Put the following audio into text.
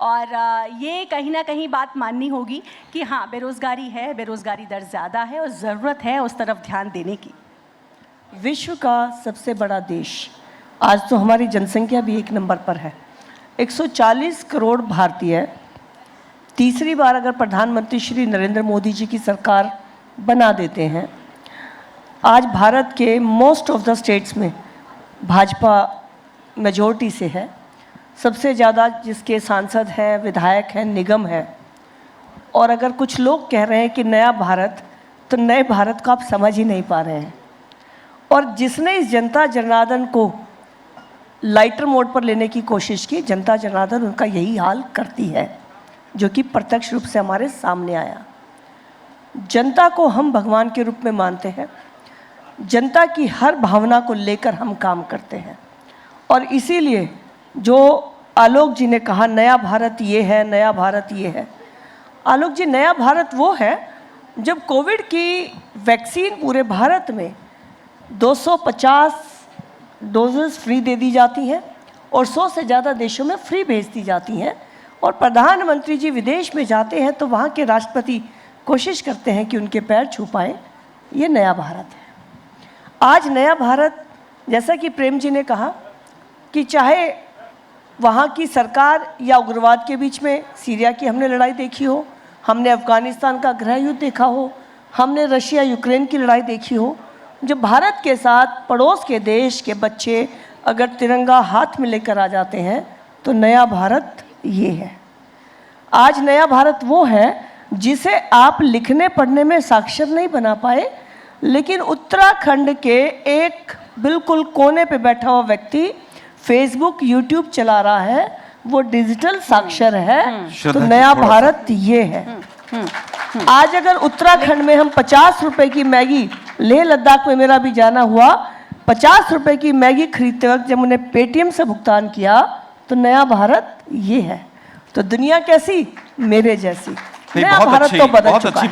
और ये कहीं ना कहीं बात माननी होगी कि हाँ, बेरोज़गारी है, बेरोज़गारी दर ज़्यादा है और ज़रूरत है उस तरफ ध्यान देने की। विश्व का सबसे बड़ा देश, आज तो हमारी जनसंख्या भी 1 नंबर पर है, 140 करोड़ भारतीय। तीसरी बार अगर प्रधानमंत्री श्री नरेंद्र मोदी जी की सरकार बना देते हैं, आज भारत के मोस्ट ऑफ द स्टेट्स में भाजपा मेजॉरिटी से है, सबसे ज़्यादा जिसके सांसद हैं, विधायक हैं, निगम है। और अगर कुछ लोग कह रहे हैं कि नया भारत, तो नए भारत को आप समझ ही नहीं पा रहे हैं। और जिसने इस जनता जनार्दन को लाइटर मोड पर लेने की कोशिश की, जनता जनार्दन उनका यही हाल करती है, जो कि प्रत्यक्ष रूप से हमारे सामने आया। जनता को हम भगवान के रूप में मानते हैं, जनता की हर भावना को लेकर हम काम करते हैं। और इसीलिए जो आलोक जी ने कहा नया भारत ये है, नया भारत ये है, आलोक जी, नया भारत वो है जब कोविड की वैक्सीन पूरे भारत में 250 डोजेस फ्री दे दी जाती हैं और 100 से ज़्यादा देशों में फ्री भेज दी जाती हैं। और प्रधानमंत्री जी विदेश में जाते हैं तो वहाँ के राष्ट्रपति कोशिश करते हैं कि उनके पैर छू पाएं। ये नया भारत है। आज नया भारत, जैसा कि प्रेम जी ने कहा कि चाहे वहाँ की सरकार या उग्रवाद के बीच में सीरिया की हमने लड़ाई देखी हो, हमने अफ़गानिस्तान का गृह युद्ध देखा हो, हमने रशिया यूक्रेन की लड़ाई देखी हो, जब भारत के साथ पड़ोस के देश के बच्चे अगर तिरंगा हाथ में लेकर आ जाते हैं तो नया भारत ये है। आज नया भारत वो है जिसे आप लिखने पढ़ने में साक्षर नहीं बना पाए, लेकिन उत्तराखंड के एक बिल्कुल कोने पे बैठा हुआ व्यक्ति फेसबुक, यूट्यूब चला रहा है, वो डिजिटल साक्षर है। तो नया भारत ये है। आज अगर उत्तराखंड में हम 50 रुपए की मैगी, लेह लद्दाख में मेरा भी जाना हुआ, 50 रुपए की मैगी खरीदते वक्त जब उन्हें पेटीएम से भुगतान किया, तो नया भारत ये है। तो दुनिया कैसी? मेरे जैसी। नया भारत तो बदल चुका है।